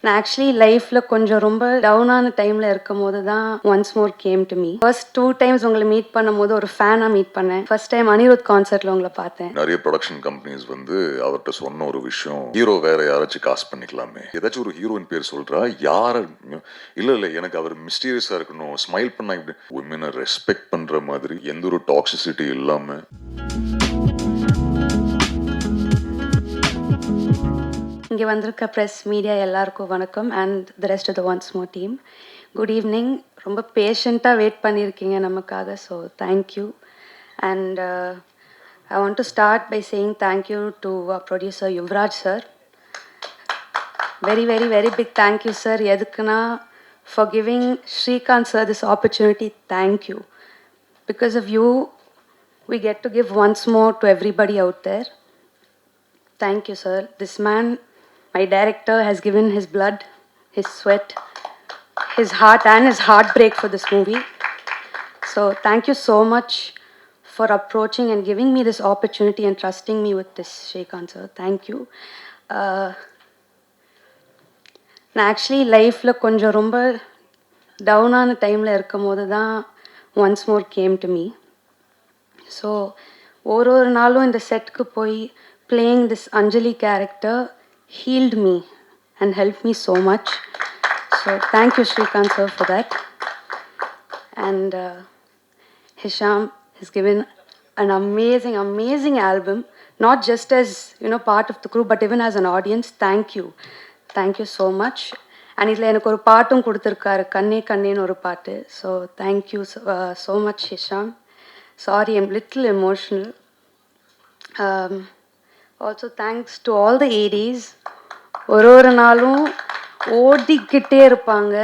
நான் ஆக்சுவலி லைஃப்பில் கொஞ்சம் ரொம்ப டவுனான டைமில் இருக்கும் போது தான் once more came to me. First 2 times உங்களை மீட் பண்ணும்போது ஒரு ஃபேனாக மீட் பண்ணேன். ஃபர்ஸ்ட் டைம் அனிருத் கான்சர்ட்டில் உங்களை பார்த்தேன். நிறைய ப்ரொடக்ஷன் கம்பெனிஸ் வந்து அவர்கிட்ட சொன்ன ஒரு விஷயம், ஹீரோ வேற யாராச்சும் காஸ்ட் பண்ணிக்கலாமே, ஏதாச்சும் ஒரு ஹீரோயின் பேர் சொல்றா, யார இல்ல எனக்கு அவர் மிஸ்டீரியஸா இருக்கணும், ஸ்மைல் பண்ணா இப்படி உண்மையை ரெஸ்பெக்ட் பண்ற மாதிரி எந்த ஒரு டாக்ஸிசிட்டி இல்லாம. இங்கே வந்திருக்க ப்ரெஸ் மீடியா எல்லாருக்கும் வணக்கம் and the rest of the Once More team. Good evening. ரொம்ப பேஷண்ட்டாக வெயிட் பண்ணியிருக்கீங்க நமக்காக, so thank you. And I want to start by saying thank you to producer Yuvaraj sir. Very very very big thank you sir. எதுக்குன்னா for giving Srikanth sir this opportunity. Thank you. Because of you we get to give once more to everybody out there. Thank you, sir. This man, my director, has given his blood, his sweat, his heart and his heartbreak for this movie. So thank you so much for approaching and giving me this opportunity and trusting me with this, Shrikant sir. Thank you. நான் actually லைஃப்பில் கொஞ்சம் ரொம்ப டவுனான டைமில் இருக்கும் போது தான் once more came to me. So ஒரு நாளும் இந்த செட்டுக்கு போய் playing this Anjali character healed me and help me so much. So thank you Srikanth sir for that. And Hisham has given an amazing album, not just as part of the crew but even as an audience. Thank you so much. And இதில் எனக்கு ஒரு பாட்டும் கொடுத்துருக்காரு, கண்ணே கண்ணேன்னு ஒரு பாட்டு. So thank you so much Hisham. Sorry, I'm a little emotional. Also thanks to all the ADs. ஒரு நாளும் ஓடிக்கிட்டே இருப்பாங்க,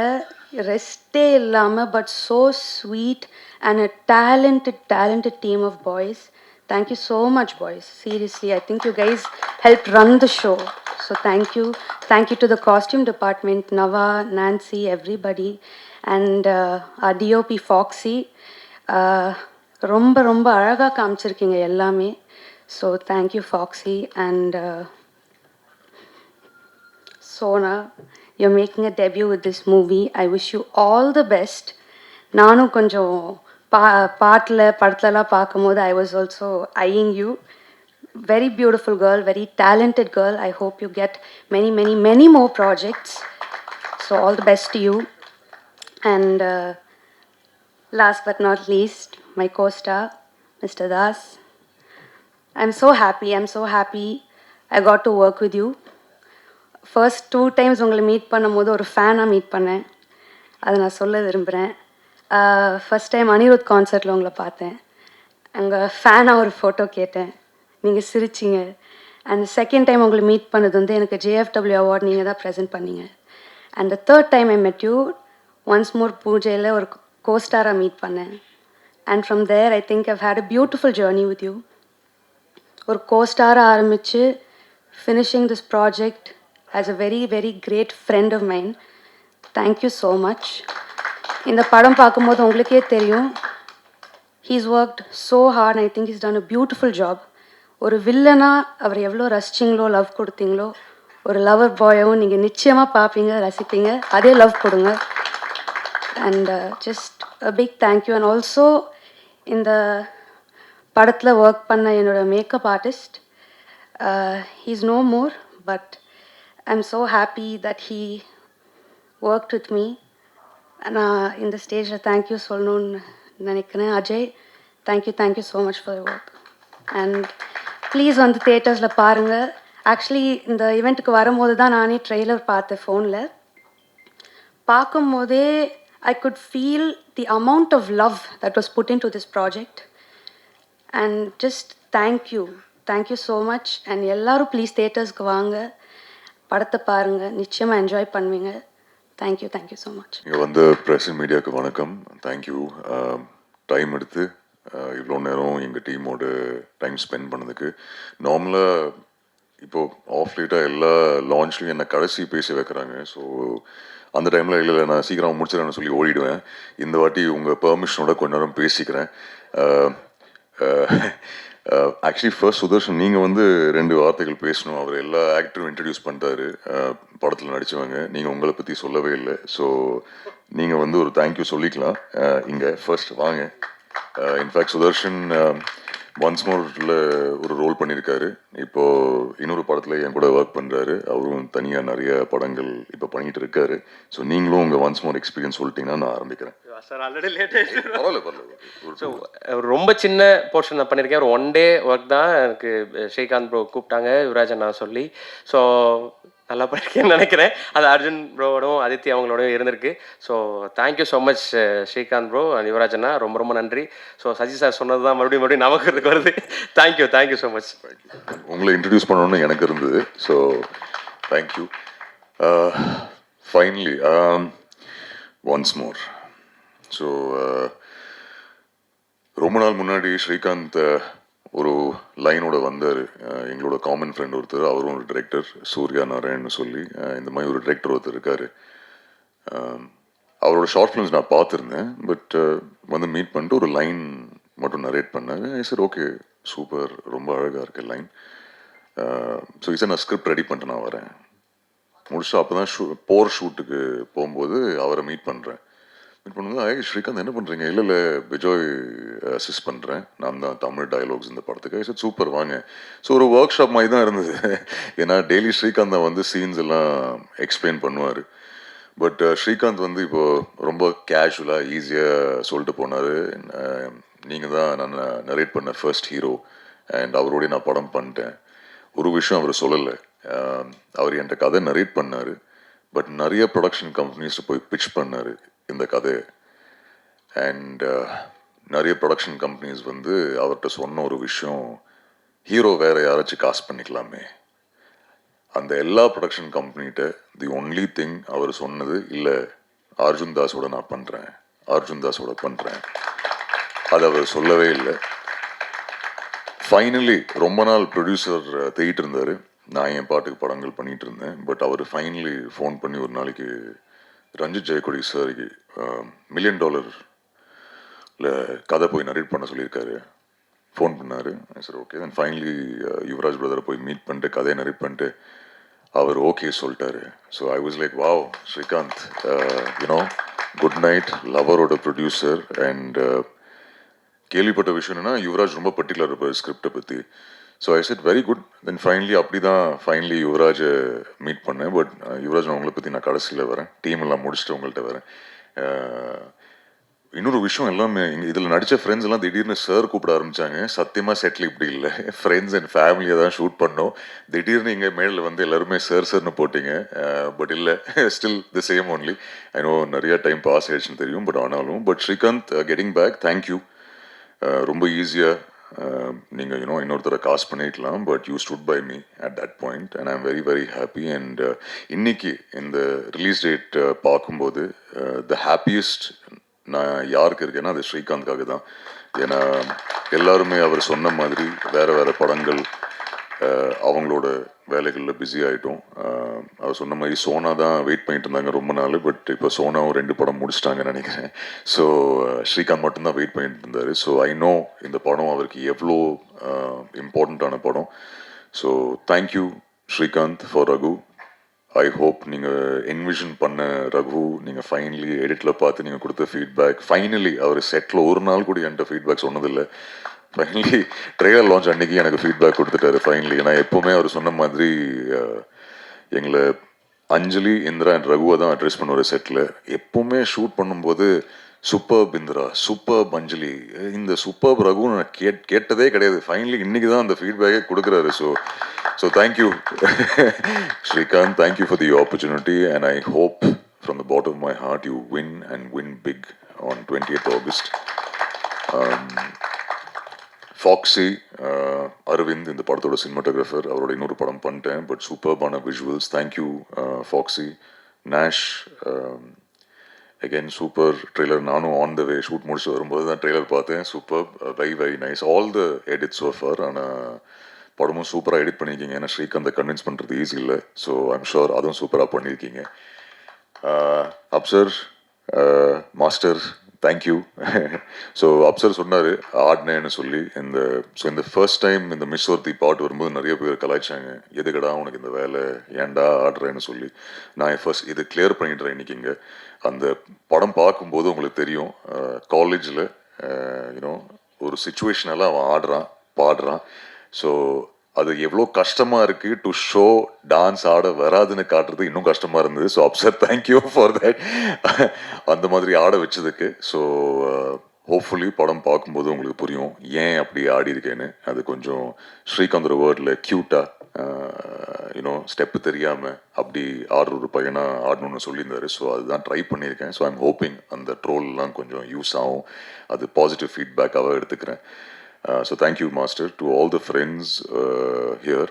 ரெஸ்டே இல்லாமல், but so sweet and a talented team of boys. Thank you so much, boys. Seriously, I think you guys helped run the show. So thank you to the costume department, Nava, Nancy, everybody, and our DOP Foxy. ரொம்ப ரொம்ப அழகாக காமிச்சிருக்கீங்க எல்லாமே. So thank you Foxy. And Sona, you're making a debut with this movie. I wish you all the best. நானும் கொஞ்சம் படத்துலலாம் பார்க்கும்போது I was also eyeing you. Very beautiful girl, very talented girl. I hope you get many more projects. So all the best to you. And last but not least, my co-star, Mr. Das. I'm so happy I got to work with you. First 2 times உங்களை meet பண்ணும்போது ஒரு ஃபேனாக meet பண்ணேன், அதை நான் சொல்ல விரும்புகிறேன். First time Anirudh கான்சர்ட்டில் உங்களை பார்த்தேன், அங்கே ஃபேனாக ஒரு ஃபோட்டோ கேட்டேன், நீங்கள் சிரிச்சிங்க. அண்ட் செகண்ட் டைம் உங்களை மீட் பண்ணது வந்து எனக்கு JFW அவார்ட் நீங்கள் தான் ப்ரெசென்ட் பண்ணீங்க. And the third time I met you once more பூஜையில் ஒரு கோஸ்டாராக மீட் பண்ணேன். And from there I think I've had a beautiful journey with you. ஒரு கோஸ்டாராக ஆரம்பித்து finishing this project as a very great friend of mind. Thank you so much. இந்த படம் பார்க்கும்போது உங்களுக்கே தெரியும், he's worked so heart. I think he's done a beautiful job. ஒரு வில்லனாக அவர் எவ்வளோ ரசிச்சிங்களோ, லவ் கொடுத்தீங்களோ, ஒரு லவர் பாயாகவும் நீங்கள் நிச்சயமாக பார்ப்பீங்க, ரசிப்பீங்க. அதே லவ் கொடுங்க. And just a big thank you. And also in the படத்தில் ஒர்க் பண்ண என்னோட makeup artist, he's no more, but I'm so happy that he worked with me. நான் இந்த ஸ்டேஜில் தேங்க்யூ சொல்லணும்னு நினைக்கிறேன். Ajay, thank you so much for work. And please வந்து தியேட்டர்ஸில் பாருங்கள். ஆக்சுவலி இந்த ஈவெண்ட்டுக்கு வரும்போது தான் நானே ட்ரெய்லர் பார்த்தேன் ஃபோனில். பார்க்கும்போதே I could feel the amount of love that was put into this project. And just thank you so much. And எல்லாரும் ப்ளீஸ் தியேட்டர்ஸ்க்கு வாங்க, படத்தை பாருங்கள், நிச்சயமாக என்ஜாய் பண்ணுவீங்க. Thank you so much. இங்கே வந்து ப்ரெஸ் மீடியாவுக்கு வணக்கம். தேங்க்யூ டைம் எடுத்து இவ்வளோ நேரம் எங்கள் டீமோட டைம் ஸ்பெண்ட் பண்ணதுக்கு. நார்மலாக இப்போது ஆஃப் லேட்டாக எல்லா லான்ச்லையும் என்னை கடைசி பேசி வைக்கிறாங்க. ஸோ அந்த டைமில் இல்லை நான் சீக்கிரம் முடிச்சிடறேன்னு சொல்லி ஓடிடுவேன். இந்த வாட்டி உங்கள் பெர்மிஷனோட கொஞ்ச நேரம் பேசிக்கிறேன். ஆக்சுவலி ஃபர்ஸ்ட் சுதர்ஷன் நீங்கள் வந்து 2 வார்த்தைகள் பேசணும். அவர் எல்லா ஆக்டரும் இன்ட்ரடியூஸ் பண்ணிட்டாரு படத்தில் நடித்தவங்க. நீங்கள் உங்களை பற்றி சொல்லவே இல்லை. ஸோ நீங்கள் வந்து ஒரு தேங்க்யூ சொல்லிக்கலாம் இங்கே ஃபர்ஸ்ட் வாங்க. இன்ஃபேக்ட் சுதர்ஷன் ஒன்ஸ் மோர்ல ஒரு ரோல் பண்ணியிருக்காரு. இப்போ இன்னொரு படத்தில் என் கூட ஒர்க் பண்ணுறாரு. அவரும் தனியாக நிறைய படங்கள் இப்போ பண்ணிட்டு இருக்காரு. ஸோ நீங்களும் உங்கள் ஒன்ஸ் மோர் எக்ஸ்பீரியன்ஸ் சொல்லிட்டீங்கன்னா நான் ஆரம்பிக்கிறேன். சார் ஆல்ரெடி லேட் ஆயிடுச்சு. பரவாயில்ல. ஸோ ரொம்ப சின்ன போர்ஷன் நான் பண்ணியிருக்கேன். ஒரு 1 டே ஒர்க் தான். எனக்கு ஸ்ரீகாந்த் ப்ரோ கூப்பிட்டாங்க யுவராஜன் நான் சொல்லி. ஸோ நல்லா பண்ணியிருக்கேன்னு நினைக்கிறேன். அது அர்ஜுன் ப்ரோவோடும் ஆதித்யா அவங்களோடயும் இருந்திருக்கு. So thank you so much Srikanth bro and யுவராஜனா, ரொம்ப ரொம்ப நன்றி. ஸோ சஜி சார் சொன்னது தான் மறுபடியும் நமக்கு வருது. Thank you so much. உங்களை இன்ட்ரடியூஸ் பண்ணணும்னு எனக்கு இருந்தது. So thank you. Finally once more. So ரொம்ப நாள் முன்னாடி ஸ்ரீகாந்த் ஒரு லைனோட வந்தார். எங்களோட காமன் ஃப்ரெண்ட் ஒருத்தர், அவரும் ஒரு டிரெக்டர், சூர்யா நாராயணன் சொல்லி இந்த மாதிரி ஒரு டிரெக்டர் ஒருத்தர் இருக்கார். அவரோட ஷார்ட் ஃபிலிம்ஸ் நான் பார்த்துருந்தேன். பட் வந்து மீட் பண்ணிட்டு ஒரு லைன் மட்டும் நரேட் பண்ணார். சார் ஓகே சூப்பர், ரொம்ப அழகாக இருக்கு லைன். ஸோ சார் நான் ஸ்கிரிப்ட் ரெடி பண்ணிட்டு நான் வரேன். முடிச்சுட்டு அப்போ தான் போர் ஷூட்டுக்கு போகும்போது அவரை மீட் பண்ணுறேன். மீட் பண்ணும்போது ஸ்ரீகாந்த் என்ன பண்ணுறீங்க? இல்லை விஜய் அசிஸ்ட் பண்ணுறேன், நான் தான் தமிழ் டயலாக்ஸ் இந்த படத்துக்கு. சார் சூப்பர் வாங்க. ஸோ ஒரு ஒர்க் ஷாப் மாதிரி தான் இருந்தது. ஏன்னா டெய்லி ஸ்ரீகாந்த் தான் வந்து சீன்ஸ் எல்லாம் எக்ஸ்பிளைன் பண்ணுவார். பட் ஸ்ரீகாந்த் வந்து இப்போது ரொம்ப கேஷுவலாக ஈஸியாக சொல்லிட்டு போனார். நீங்கள் தான் நான் நரேட் பண்ண ஃபர்ஸ்ட் ஹீரோ அண்ட் அவரோடைய நான் படம் பண்ணிட்டேன். ஒரு விஷயம் அவர் சொல்லலை. அவர் என்கிட்ட கதை நரேட் பண்ணார். பட் நிறைய ப்ரொடக்ஷன் கம்பெனிஸ் போய் பிட்ச் பண்ணார் இந்த கதை. அண்ட் நிறைய ப்ரொடக்ஷன் கம்பெனிஸ் வந்து அவர்கிட்ட சொன்ன ஒரு விஷயம், ஹீரோ வேற யாராச்சும் காஸ்ட் பண்ணிக்கலாமே. அந்த எல்லா ப்ரொடக்ஷன் கம்பெனிகிட்ட தி ஒன்லி திங் அவர் சொன்னது, இல்லை அர்ஜுன் தாஸோட நான் பண்ணுறேன், அர்ஜுன் தாஸோட பண்ணுறேன். அது அவர் சொல்லவே இல்லை. ஃபைனலி ரொம்ப நாள் ப்ரொடியூசர் தேடிட்டு இருந்தார். நான் என் பாட்டுக்கு படங்கள் பண்ணிகிட்டு இருந்தேன். பட் அவர் ஃபைனலி ஃபோன் பண்ணி ஒரு நாளைக்கு ரஞ்சித் ஜெயக்கொடி சாருக்கு $1 மில்லியன் கதை போய் நரேட் பண்ண சொல்லியிருக்காரு. ஃபோன் பண்ணார். Sir okay. Then finally Yuvaraj பிரதரை போய் மீட் பண்ணிட்டு கதையை நரேட் பண்ணிட்டு அவர் ஓகே சொல்லிட்டாரு. So I was like wow Srikanth, you know good night லவரோட ப்ரொடியூசர். அண்ட் கேள்விப்பட்ட விஷயம் என்னன்னா யுவராஜ் ரொம்ப பர்டிகுலர் இருப்பார் ஸ்கிரிப்டை பற்றி. So I said very good. Then finally அப்படி தான் ஃபைனலி யுவராஜை மீட் பண்ணேன். பட் யுவராஜ் நான் உங்களை பற்றி நான் கடைசியில் வரேன், டீம் எல்லாம் முடிச்சுட்டு உங்கள்கிட்ட வரேன். இன்னொரு விஷயம், எல்லாமே இங்கே இதில் நடித்த ஃப்ரெண்ட்ஸ் எல்லாம் திடீர்னு சார் கூப்பிட ஆரம்பித்தாங்க. சத்தியமாக செட்டில் இப்படி இல்லை, ஃப்ரெண்ட்ஸ் அண்ட் ஃபேமிலியை தான் ஷூட் பண்ணோம். திடீர்னு இங்கே மேலில் வந்து எல்லாருமே சார்னு போட்டிங்க. பட் இல்லை, still the same only. I know நிறையா டைம் பாஸ் ஆயிடுச்சுன்னு தெரியும். பட் ஆனாலும் but Srikanth getting back, thank you. ரொம்ப ஈஸியாக நீங்கள் இன்னொருத்தரை காஸ்ட் பண்ணிக்கலாம். But you stood by me at that point and I am very very happy. And இன்னைக்கு இந்த ரிலீஸ் டேட் பார்க்கும்போது த ஹாப்பியஸ்ட் நான் யாருக்கு இருக்கேன்னா அது ஸ்ரீகாந்த்காக தான். ஏன்னா எல்லாருமே அவர் சொன்ன மாதிரி வேறு வேறு படங்கள் அவங்களோட வேலைகளில் பிஸி ஆகிட்டோம். அவர் சொன்ன மாதிரி சோனா தான் வெயிட் பண்ணிட்டு இருந்தாங்க ரொம்ப நாள். பட் இப்போ சோனாவும் 2 படம் முடிச்சிட்டாங்கன்னு நினைக்கிறேன். ஸோ ஸ்ரீகாந்த் மட்டும்தான் வெயிட் பண்ணிட்டு இருந்தார். ஸோ ஐ நோ இந்த படம் அவருக்கு எவ்வளோ இம்பார்ட்டண்ட்டான படம். So thank you Srikanth for Raghu. I hope நீங்கள் என்விஷன் பண்ண ரகு நீங்கள் ஃபைனலி எடிட்டில் பார்த்து நீங்கள் கொடுத்த ஃபீட்பேக், ஃபைனலி அவர் செட்டில் ஒரு நாள் கூட என்கிட்ட ஃபீட்பேக் சொன்னதில்லை. ஃபைனலி ட்ரெய்லர் லான்ச் அன்றைக்கி எனக்கு ஃபீட்பேக் கொடுத்துட்டாரு ஃபைனலி. ஏன்னா எப்போவுமே அவர் சொன்ன மாதிரி எங்களை அஞ்சலி, இந்திரா அண்ட் ரகுவை தான் அட்ரெஸ் பண்ணுவார் செட்டில். எப்போவுமே ஷூட் பண்ணும்போது சூப்பர்ப் இந்திரா, சூப்பர்ப் அஞ்சலி, இந்த சூப்பர்ப் ரகுன்னு நான் கேட்டதே கிடையாது. ஃபைனலி இன்றைக்கி தான் அந்த ஃபீட்பேக்கே கொடுக்குறாரு. So thank you Srikanth, thank you for the opportunity and I hope from the bottom of my heart you win and win big on 20th August. Foxy Aravind இந்த படத்தோட சினிமாட்டோகிராஃபர், அவரோட இன்னொரு படம் பண்ணிட்டேன். பட் சூப்பர்பான விஷுவல்ஸ், தேங்க்யூ ஃபாக்ஸி. நேஷ் அகெயின் சூப்பர் ட்ரெய்லர். நானும் on the way shoot முடிச்சு வரும்போது தான் ட்ரெய்லர் பார்த்தேன். Super, very very nice, all the edits so far. ஆனால் படமும் சூப்பராக எடிட் பண்ணியிருக்கீங்க. ஏன்னா ஸ்ரீகாந்தை கன்வின்ஸ் பண்ணுறது ஈஸி இல்லை. ஸோ ஐம் ஷுர் அதுவும் சூப்பராக பண்ணியிருக்கீங்க. Afsar master, thank you. So Afsar சொன்னார் ஆடினேன்னு சொல்லி இந்த ஃபர்ஸ்ட் டைம் இந்த மிஸ் ஒருத்தி பாட்டு வரும்போது நிறைய பேர் கலாய்ச்சாங்க, எதுக்கடா உனக்கு இந்த வேலை, ஏன்டா ஆடுறேன்னு சொல்லி. நான் ஃபர்ஸ்ட் இது கிளியர் பண்ணிடுறேன் இன்னைக்கு இங்கே. அந்த படம் பார்க்கும்போது உங்களுக்கு தெரியும், காலேஜில் யூனோ ஒரு சுச்சுவேஷனெல்லாம் அவன் ஆடுறான் பாடுறான். ஸோ அது எவ்வளோ கஷ்டமாக இருக்குது டு ஷோ டான்ஸ் ஆட வராதுன்னு காட்டுறது இன்னும் கஷ்டமாக இருந்தது. So Afsar thank you for that, அந்த மாதிரி ஆட வச்சதுக்கு. ஸோ ஹோப்ஃபுல்லி படம் பார்க்கும்போது உங்களுக்கு புரியும் ஏன் அப்படி ஆடி இருக்கேன்னு. அது கொஞ்சம் ஸ்ரீகாந்தோட வேர்டில் க்யூட்டாக யூனோ ஸ்டெப்பு தெரியாமல் அப்படி ஆடுற ஒரு பையனாக ஆடணும்னு சொல்லியிருந்தாரு. ஸோ அதுதான் ட்ரை பண்ணியிருக்கேன். ஸோ ஐம் ஹோப்பிங் அந்த ட்ரோல்லாம் கொஞ்சம் யூஸ் ஆகும், அது பாசிட்டிவ் ஃபீட்பேக்காக எடுத்துக்கிறேன். So thank you, Master, to all the friends here.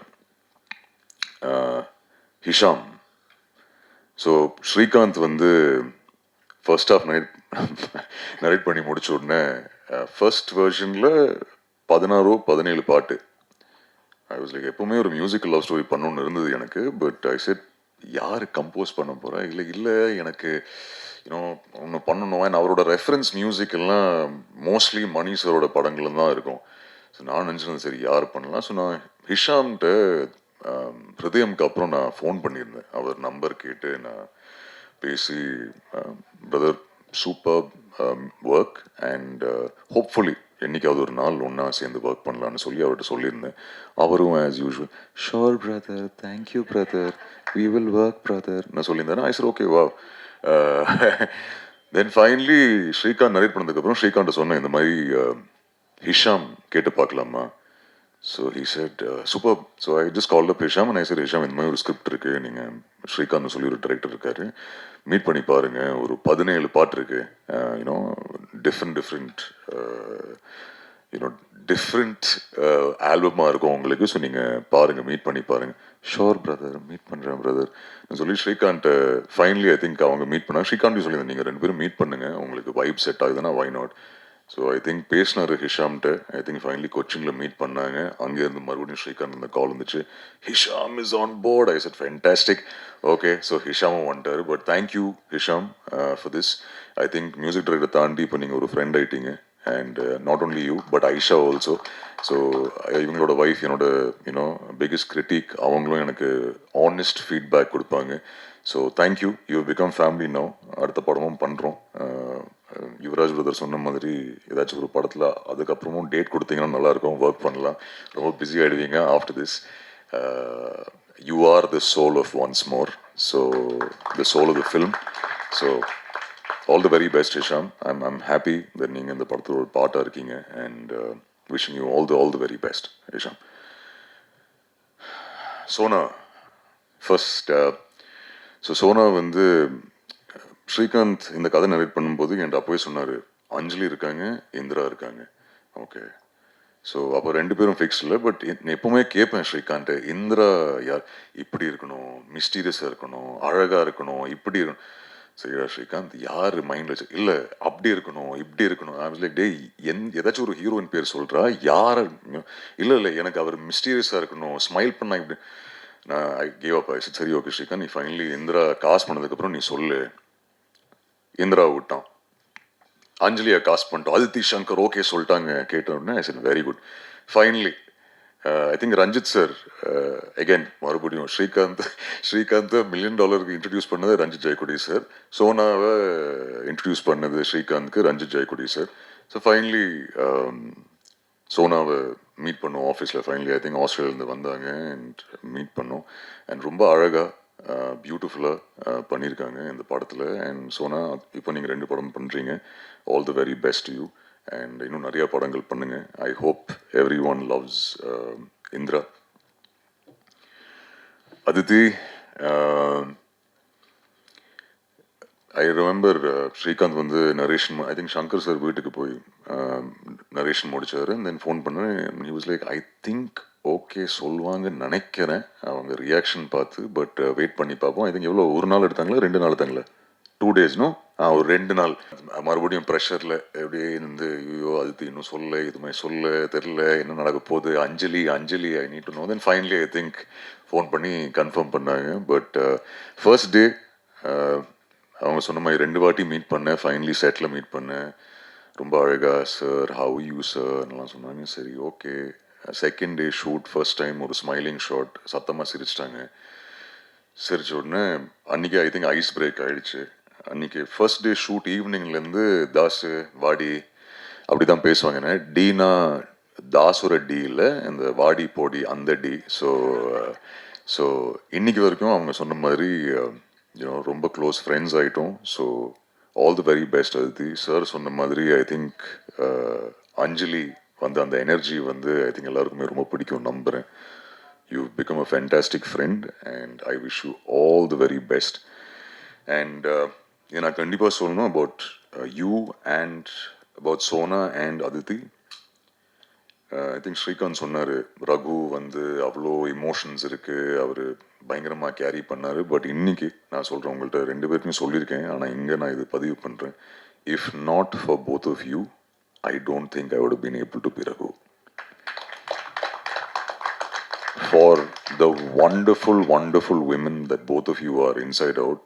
Hisham. So Srikanth வந்து ஃபர்ஸ்ட் ஆஃப் நரேட் பண்ணி முடிச்ச உடனே ஃபர்ஸ்ட் வெர்ஷனில் 16-17 பாட்டு. ஐ வாஸ் லைக், எப்பவுமே ஒரு மியூசிக்கல் லவ் ஸ்டோரி பண்ணணும்னு இருந்தது எனக்கு. பட் ஐ செட், யார் கம்போஸ் பண்ண போகிறா? இல்லை எனக்கு ஒன்று பண்ணணும். அண்ட் அவரோட ரெஃபரன்ஸ் மியூசிக் எல்லாம் மோஸ்ட்லி மணி சரோட படங்கள் தான் இருக்கும். ஸோ நான் நினச்சிருந்தேன் சரி யார் பண்ணலாம். ஸோ நான் ஹிஷாம்கிட்ட ஹிருதயம்க்கு அப்புறம் நான் ஃபோன் பண்ணியிருந்தேன். அவர் நம்பர் கேட்டு நான் பேசி, brother super work and hopefully என்னைக்காவது ஒரு நாள் ஒன்றா சேர்ந்து ஒர்க் பண்ணலான்னு சொல்லி அவர்கிட்ட சொல்லியிருந்தேன். அவரும் as usual sure brother, thank you brother, we will work brother நான் சொல்லியிருந்தேன். ஐ சார் ஓகே வா. தென் ஃபைனலி ஸ்ரீகாந்த் நரேட் பண்ணதுக்கப்புறம் ஸ்ரீகாந்த் சொன்னேன், இந்த மாதிரி ஹிஷாம் கேட்டு பார்க்கலாமா. So he said super. So I just call up Hisham and I sir, Hisham இந்த மாதிரி ஒரு ஸ்கிரிப்ட் இருக்குது, நீங்கள் ஸ்ரீகாந்த் சொல்லி ஒரு டைரக்டர் இருக்காரு, மீட் பண்ணி பாருங்கள், ஒரு 17 பாட்டு இருக்குது, யூனோ டிஃப்ரெண்ட் டிஃப்ரெண்ட் ஆல்பமாக இருக்கும் உங்களுக்கு. ஸோ நீங்கள் பாருங்கள், மீட் பண்ணி பாருங்கள். ஷோர் பிரதர், மீட் பண்ணுறேன் பிரதர் சொல்லி ஸ்ரீகாந்த் ஃபைனலி ஐ திங்க் அவங்க மீட் பண்ணாங்க. ஸ்ரீகாந்த் சொல்லியிருந்தேன், நீங்கள் 2 பேரும் மீட் பண்ணுங்கள், உங்களுக்கு வைப் செட் ஆகுதுன்னா why not. So I think பேசினார் ஹிஷாம்கிட்ட. ஐ திங்க் ஃபைனலி கொச்சினில் மீட் பண்ணாங்க. அங்கேருந்து மறுபடியும் ஸ்ரீகாந்த் இந்த கால் வந்துச்சு, Hesham is on board. I said fantastic. Okay, so ஹிஷாமும் வந்துட்டார். But thank you Hesham for this. I think music director தாண்டி இப்போ நீங்கள் ஒரு ஃப்ரெண்ட் ஆகிட்டீங்க. And not only you but Aisha also. So இவங்களோட ஒய்ஃப் என்னோட பிக்கஸ்ட் கிரிட்டிக். அவங்களும் எனக்கு ஆனஸ்ட் ஃபீட்பேக் கொடுப்பாங்க. So thank you, you become family now. அடுத்த படமும் பண்ணுறோம். யுவராஜ் பிரதர் சொன்ன மாதிரி ஏதாச்சும் ஒரு படத்தில் அதுக்கப்புறமும் டேட் கொடுத்தீங்கன்னா நல்லாயிருக்கும், ஒர்க் பண்ணலாம். ரொம்ப பிஸி ஆகிடுவீங்க after this. You are the soul of once more. So the soul of the film. So all the very best Hesham. I'm happy that நீங்கள் இந்த படத்தில் ஒரு பாட்டாக இருக்கீங்க. And wishing you all the very best Hesham. Sona first. So Sona வந்து ஸ்ரீகாந்த் இந்த கதை narrate பண்ணும்போது என்கிட்ட அப்போவே சொன்னார், அஞ்சலி இருக்காங்க, இந்திரா இருக்காங்க. ஓகே, ஸோ அப்போ 2 பேரும் ஃபிக்ஸ் இல்லை. பட் எப்பவுமே கேட்பேன் ஸ்ரீகாந்த், இந்திரா யார், இப்படி இருக்கணும், மிஸ்டீரியஸாக இருக்கணும், அழகாக இருக்கணும், இப்படி இருக்கணும். சரிடா ஸ்ரீகாந்த், யார் மைண்டில் வச்சு, இல்லை அப்படி இருக்கணும், இப்படி இருக்கணும். ஐ வாஸ் லைக், டே ஏதாச்சும் ஒரு ஹீரோயின் பேர் சொல்கிறா, யார்? இல்லை எனக்கு அவர் மிஸ்டீரியஸாக இருக்கணும், ஸ்மைல் பண்ணா இப்படி. நான் ஐ கேவ் அப். சரி ஓகே ஸ்ரீகாந்த், நீ ஃபைனலி இந்திரா காசு பண்ணதுக்கப்புறம் நீ சொல்லு. இந்திரா விட்டான், அஞ்சலியை காஸ்ட் பண்ணிட்டோம், அதித்தி சங்கர் ஓகே சொல்லிட்டாங்க. கேட்ட உடனே I said very good. Finally I think Ranjith sir again மறுபடியும் ஸ்ரீகாந்த் $1 million இன்ட்ரடியூஸ் பண்ணது ரஞ்சித் ஜெயக்குடி சார். சோனாவை இன்ட்ரடியூஸ் பண்ணது ஸ்ரீகாந்த்க்கு Ranjith Jayakudi sir. So finally சோனாவை மீட் பண்ணோம் ஆஃபீஸில். ஃபைனலி ஐ திங்க் ஆஸ்திரேலியாவிலேருந்து வந்தாங்க அண்ட் மீட் பண்ணோம். அண்ட் ரொம்ப அழகாக பியூட்டிஃபுல்லாக பண்ணியிருக்காங்க இந்த படத்தில். அண்ட் சோனா, இப்போ நீங்கள் 2 படம் பண்ணுறீங்க. All the very best you. And இன்னும் நிறையா படங்கள் பண்ணுங்க. I hope everyone loves Indira. Aditi, I remember Srikanth வந்து narration, I think Shankar sir வீட்டுக்கு போய் நரேஷன் முடிச்சார். தென் ஃபோன் பண்ணேன். He was like, I think okay சொல்லுவாங்கன்னு நினைக்கிறேன் அவங்க ரியாக்ஷன் பார்த்து. பட் வெயிட் பண்ணி பார்ப்போம். ஐ திங்க் எவ்வளோ, 1 நாள் எடுத்தாங்களா 2 நாள் எடுத்தாங்களா? 2 days ஒரு 2 நாள் மறுபடியும் ப்ரெஷரில் எப்படியே இருந்து, ஐயோ அது இன்னும் சொல்ல, இதுமே சொல்ல தெரில, என்ன நடக்க போகுது, Anjali I need to know. Then finally I think phone பண்ணி கன்ஃபார்ம் பண்ணாங்க. பட் ஃபர்ஸ்ட் டே அவங்க சொன்ன மாதிரி 2 வாட்டி மீட் பண்ணேன். ஃபைனலி செட்டில் மீட் பண்ணேன். ரொம்ப அழகா சார் ஹவ் யூ சார்லாம் சொன்னாங்க. சரி okay. Second day shoot first time ஒரு ஸ்மைலிங் ஷாட், சத்தமாக சிரிச்சிட்டாங்க. சிரிச்ச உடனே அன்றைக்கி ஐ திங்க் ஐஸ் பிரேக் ஆகிடுச்சு. அன்றைக்கி ஃபர்ஸ்ட் டே ஷூட் ஈவினிங்லேருந்து தாஸு வாடி அப்படி தான் பேசுவாங்க. டீனா தாஸோட டி இல்லை, இந்த வாடி போடி அந்த டி. ஸோ இன்னைக்கு வரைக்கும் அவங்க சொன்ன மாதிரி ரொம்ப க்ளோஸ் ஃப்ரெண்ட்ஸ் ஆகிட்டோம். So all the very best Aditi. Sir சொன்ன மாதிரி ஐ திங்க் அஞ்சலி வந்து அந்த எனர்ஜி வந்து ஐ திங்க் எல்லாருக்குமே ரொம்ப பிடிக்கும் நம்புகிறேன். You become a fantastic friend and I wish you all the very best. And நான் கண்டிப்பாக சொல்லணும் about you and about Sona and Aditi. I think Srikanth சொன்னார், ரகு வந்து அவ்வளோ இமோஷன்ஸ் இருக்குது, அவர் பயங்கரமாக கேரி பண்ணார். பட் இன்னைக்கு நான் சொல்கிறேன், உங்கள்கிட்ட 2 பேருக்குமே சொல்லியிருக்கேன், ஆனால் இங்கே நான் இது பதிவு பண்ணுறேன். If not for both of you, I don't think I would been able to be Raghu. For the wonderful, wonderful women that both of you are inside out,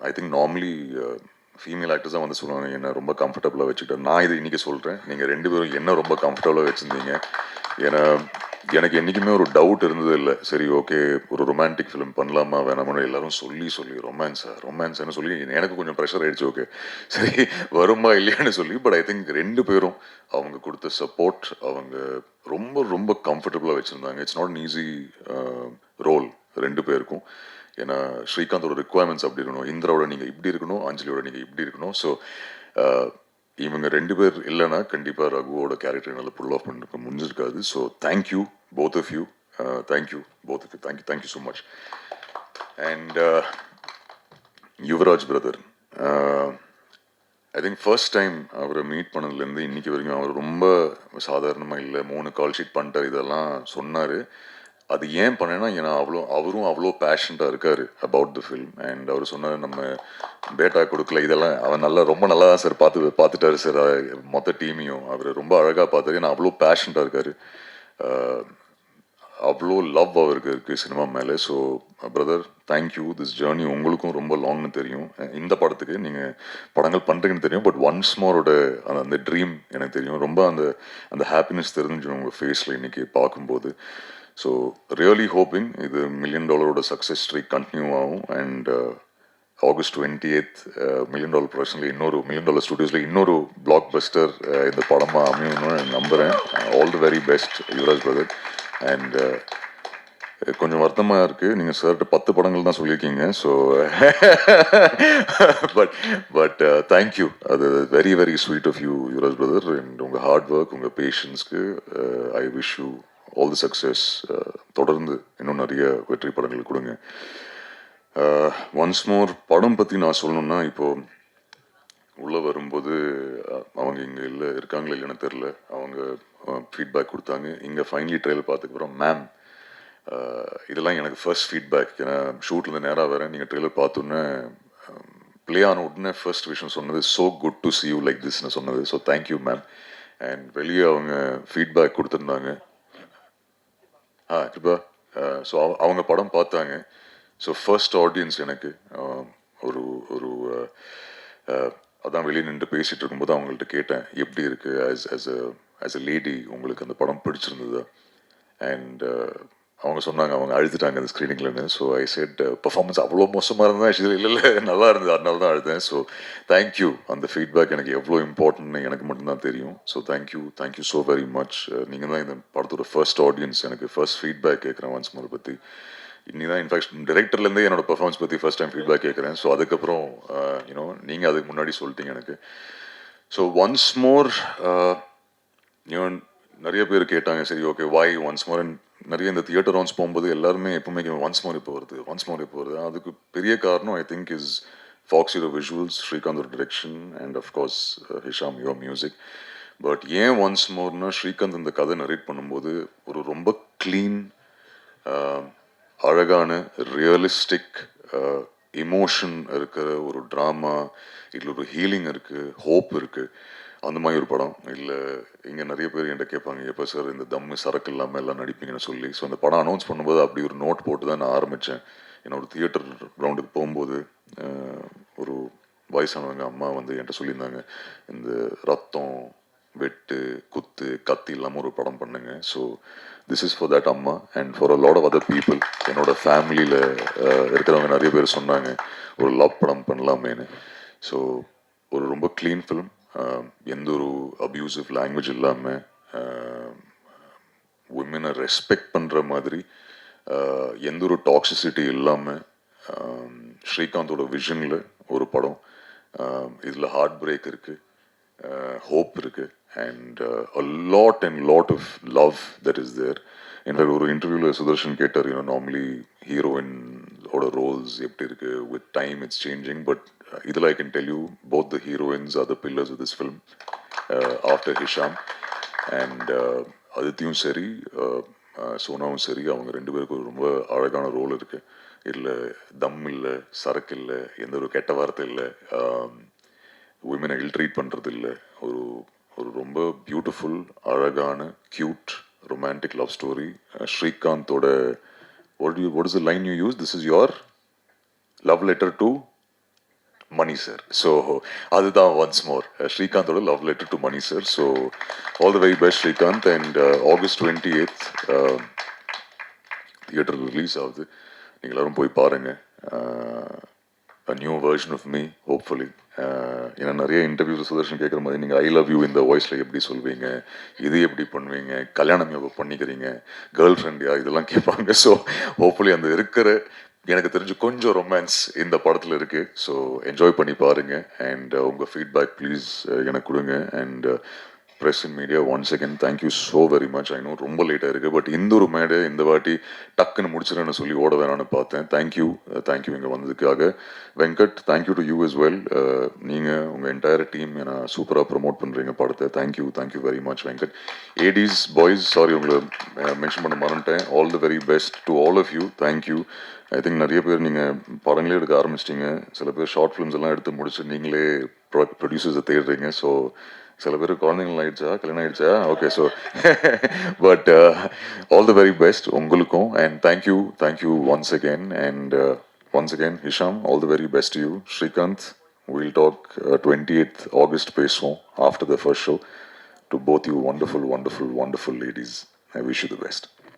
I think normally female actors தான் வந்து சொல்லுவாங்க என்ன ரொம்ப கம்ஃபர்டபுளாக வச்சுக்கிட்டேன். நான் இது இன்றைக்கி சொல்கிறேன், நீங்கள் 2 பேரும் என்ன ரொம்ப கம்ஃபர்டபுளாக வச்சுருந்தீங்க. ஏன்னா எனக்கு என்றைக்குமே ஒரு டவுட் இருந்தது இல்லை. சரி ஓகே, ஒரு ரொமான்டிக் ஃபிலிம் பண்ணலாமா வேணாமான்னு எல்லாரும் சொல்லி ரொமான்ஸ்ன்னு சொல்லி எனக்கு கொஞ்சம் ப்ரெஷர் ஆகிடுச்சு. ஓகே சரி வருமா இல்லையான்னு சொல்லி. பட் ஐ திங்க் 2 பேரும் அவங்க கொடுத்த சப்போர்ட் அவங்க ரொம்ப ரொம்ப கம்ஃபர்டபுளாக வச்சுருந்தாங்க. It's not an easy role 2 பேருக்கும். ஏன்னா ஸ்ரீகாந்தோட ரிக்குவயர்மெண்ட்ஸ் அப்படி இருக்கணும், இந்திராவோட நீங்கள் இப்படி இருக்கணும், அஞ்சலியோட நீங்கள் இப்படி இருக்கணும். ஸோ இவங்க 2 பேர் இல்லைன்னா கண்டிப்பாக ரகுவோட கேரக்டர் நல்லா புல் ஆஃப் பண்ணிருக்க முடிஞ்சிருக்காது. So thank you both of you. Thank you both of you. Thank you so much. And Yuvaraj brother, I think first time அவரை மீட் பண்ணதுலேருந்து இன்னைக்கு வரைக்கும் அவர் ரொம்ப சாதாரணமாக இல்லை, 3 கால் ஷீட் பண்ணிட்டார் இதெல்லாம் சொன்னார். அது ஏன் பண்ணேன்னா, ஏன்னா அவரும் அவ்வளோ பேஷண்டாக இருக்கார் அபவுட் தி ஃபில்ம். அண்ட் அவர் சொன்னார், நம்ம பேட்டா கொடுக்கல இதெல்லாம் அவன் ரொம்ப நல்லா தான் சார் பார்த்துட்டாரு சார், மொத்த டீமையும் அவர் ரொம்ப அழகாக பார்த்தாரு. ஏன்னா அவ்வளோ பேஷண்டாக இருக்கார், அவ்வளோ லவ் அவருக்கு இருக்குது சினிமா மேலே. So brother thank you. This journey உங்களுக்கும் ரொம்ப லாங்னு தெரியும், இந்த படத்துக்கு நீங்கள் படங்கள் பண்ணுறீங்கன்னு தெரியும். பட் ஒன்ஸ் மோரோட அந்த ட்ரீம் எனக்கு தெரியும். ரொம்ப அந்த ஹாப்பினஸ் தெரிஞ்சு உங்கள் ஃபேஸில் இன்றைக்கி பார்க்கும்போது. ஸோ ரியலி ஹோப்பிங் இது $1 million சக்ஸஸ் ஸ்ட்ரீக் கண்டினியூ ஆகும். அண்ட் August 28th $1 million ப்ரொடக்ஷனில் இன்னொரு $1 million ஸ்டுடியோஸில் இன்னொரு பிளாக் பஸ்டர் இந்த படமாக அமையணும்னு நம்புகிறேன். All the very best Yuvaraj brother. And கொஞ்சம் வருத்தமாக இருக்குது, நீங்கள் சார்கிட்ட 10 படங்கள் தான் சொல்லியிருக்கீங்க. So but thank you. அது very very sweet of you Yuvaraj brother. And உங்கள் ஹார்ட் ஒர்க், உங்கள் பேஷன்ஸ்க்கு I wish you all the success. தொடர்ந்து இன்னும் நிறைய வெற்றி படங்கள் கொடுங்க. ஒன்ஸ் மோர் படம் பற்றி நான் சொல்லணும்னா, இப்போது உள்ளே வரும்போது அவங்க இங்கே இருக்காங்களா இல்லைன்னு தெரில, அவங்க ஃபீட்பேக் கொடுத்தாங்க. இங்கே ஃபைனலி ட்ரெயில் பார்த்துக்கப்புறம் மேம் இதெல்லாம் எனக்கு ஃபர்ஸ்ட் ஃபீட்பேக். ஏன்னா ஷூட்லேருந்து நேராக வரேன், நீங்கள் ட்ரெயிலர் பார்த்தோன்னே ப்ளே ஆன உடனே ஃபர்ஸ்ட் விஷயம் சொன்னது so good to see you like திஸ்ன்னு சொன்னது. So thank you ma'am. அண்ட் வெளியே அவங்க ஃபீட்பேக் கொடுத்துருந்தாங்க. கிருபா. ஸோ அவங்க படம் பார்த்தாங்க. ஸோ ஃபர்ஸ்ட் ஆடியன்ஸ் எனக்கு ஒரு ஒரு அதான் வெளியே நின்று பேசிகிட்டு இருக்கும்போது அவங்கள்ட்ட கேட்டேன், எப்படி இருக்குது ஆஸ் அ லேடி, உங்களுக்கு அந்த படம் பிடிச்சிருந்தது? அண்ட் அவங்க சொன்னாங்க அவங்க அழுதுட்டாங்க அந்த ஸ்க்ரீனிங்லன்னு. ஸோ ஐ செட் பர்ஃபார்மன்ஸ் அவ்வளோ மோசமாக இருந்தால் இல்லை நல்லா இருந்தது, அதனால தான் அழுதேன். So thank you. அந்த ஃபீட்பேக் எனக்கு எவ்வளோ இம்பார்ட்டன்ட்னு எனக்கு மட்டும்தான் தெரியும். So thank you so very much. நீங்கள் தான் இந்த படத்தோட ஃபர்ஸ்ட் ஆடியன்ஸ். எனக்கு ஃபர்ஸ்ட் ஃபீட்பேக் கேட்குறேன் ஒன்ஸ் மோர் பற்றி. இன்னி தான் இன்ஃபேக்ட் டைரக்டர்லேருந்தே என்னோட பர்ஃபார்மன்ஸ் பற்றி ஃபர்ஸ்ட் டைம் ஃபீட்பேக் கேட்குறேன். ஸோ அதுக்கப்புறம் நீங்கள் அதுக்கு முன்னாடி சொல்லிட்டீங்க எனக்கு. ஸோ ஒன்ஸ் மோர் நிறைய பேர் கேட்டாங்க, சரி ஓகே வாய் ஒன்ஸ் மோர். நிறைய இந்த தியேட்டர் ரவுண்ட்ஸ் போகும்போது எல்லாருமே எப்பவுமே ஒன்ஸ் மோர் இப்போ வருது. அதுக்கு பெரிய காரணம் I think is facts your visuals, Srikanth direction and of course Hisham your music. But ஏன் ஒன்ஸ் மோர்னா, ஸ்ரீகாந்த் இந்த கதை நரேட் பண்ணும்போது ஒரு ரொம்ப க்ளீன், அழகான, ரியலிஸ்டிக் இமோஷன் இருக்கிற ஒரு ட்ராமா, இதில் ஒரு ஹீலிங் இருக்குது, ஹோப் இருக்குது, அந்த மாதிரி ஒரு படம். இல்லை இங்கே நிறைய பேர் என்கிட்ட கேட்பாங்க, எப்போ சார் இந்த தம்மு சரக்கு இல்லாமல் எல்லாம் நடிப்பீங்கன்னு சொல்லி. ஸோ அந்த படம் அனௌன்ஸ் பண்ணும்போது அப்படி ஒரு நோட் போட்டு தான் நான் ஆரம்பித்தேன். ஏன்னா ஒரு தியேட்டர் கிரவுண்டுக்கு போகும்போது ஒரு வயசானவங்க அம்மா வந்து என்கிட்ட சொல்லியிருந்தாங்க, இந்த ரத்தம், வெட்டு, குத்து, கத்தி இல்லாமல் ஒரு படம் பண்ணுங்க. So this is for that அம்மா and for a lot of other people. என்னோட ஃபேமிலியில் இருக்கிறவங்க நிறைய பேர் சொன்னாங்க ஒரு லவ் படம் பண்ணலாமேன்னு. ஸோ ஒரு ரொம்ப க்ளீன் ஃபிலிம், எந்த ஒரு அப்யூசிவ் லாங்குவேஜ் இல்லாமல் உமனை ரெஸ்பெக்ட் பண்ணுற மாதிரி, எந்த ஒரு டாக்ஸிசிட்டி இல்லாமல் ஸ்ரீகாந்தோட விஷனில் ஒரு படம். இதில் ஹார்ட் பிரேக் இருக்குது, ஹோப் இருக்குது, and a lot and lot of love that is there. In fact ஒரு இன்டர்வியூவில் சுதர்ஷன் கேட்டார், நார்மலி ஹீரோயினோட ரோல்ஸ் எப்படி இருக்குது, with time it's changing, but இதில் I can tell you both the heroines are the pillars of this film after Hesham. And அதித்தியும் சரி, சோனாவும் சரி, அவங்க ரெண்டு பேருக்கு ஒரு ரொம்ப அழகான ரோல் இருக்குது. இதில் தம் இல்லை, சரக்கு இல்லை, எந்த ஒரு கெட்ட வார்த்தை இல்லை, விமனை இல்ட்ரீட் பண்ணுறது இல்லை. ஒரு ஒரு ரொம்ப பியூட்டிஃபுல், அழகான, க்யூட், ரொமான்டிக் லவ் ஸ்டோரி. ஸ்ரீகாந்தோட what is the line you use? This is your love letter to Mani sir. So அதுதான் once more ஸ்ரீகாந்தோட love letter to Mani sir. So all the very best Srikanth. And August 28th theatre release ஆகுது. நீங்கள் எல்லாரும் போய் பாருங்கள். a new version of me, hopefully. ஏன்னா நிறைய interviews Sudarshan கேட்குற மாதிரி, நீங்கள் ஐ லவ் யூ இந்த வாய்ஸில் எப்படி சொல்வீங்க, இது எப்படி பண்ணுவீங்க, கல்யாணம் எப்போ பண்ணிக்கிறீங்க, கேர்ள் ஃப்ரெண்டியா, இதெல்லாம் கேட்பாங்க. ஸோ ஹோப்ஃபுல்லி அந்த இருக்கிற எனக்கு தெரிஞ்சு கொஞ்சம் ரொமான்ஸ் இந்த படத்தில் இருக்குது. ஸோ என்ஜாய் பண்ணி பாருங்கள். அண்ட் உங்கள் ஃபீட்பேக் ப்ளீஸ் எனக்கு கொடுங்க. And press and media once again thank you so very much. I know ரொம்ப லேட்டாக இருக்குது, பட் இந்த ஒரு மேடை இந்த வாட்டி டக்குன்னு முடிச்சிடன்னு சொல்லி ஓட வேணான்னு பார்த்தேன். தேங்க்யூ இங்கே வந்ததுக்காக. Venkat, thank you to you as well. நீங்கள் உங்கள் என்டையர் டீம் நான் சூப்பராக ப்ரமோட் பண்ணுறீங்க படத்தை. Thank you very much Venkat. ADs boys, sorry உங்களை மென்ஷன் பண்ண மறந்துட்டேன். All the very best to all of you. Thank you. I think நிறைய பேர் நீங்கள் படங்களே எடுக்க ஆரம்பிச்சிட்டிங்க. சில பேர் ஷார்ட் ஃபிலிம்ஸ் எல்லாம் எடுத்து முடிச்சு நீங்களே ப்ரொடியூசர்ஸை தேடுறீங்க. ஸோ சில பேர் குழந்தைங்கள் ஆயிடுச்சா, கல்யாணம் ஆயிடுச்சா, okay. So but all the very best உங்களுக்கும். And thank you once again. And once again Hesham, all the very best you. Srikanth, we'll talk 28th August பேசுவோம் after the first show. To both you wonderful ladies, I wish you the best.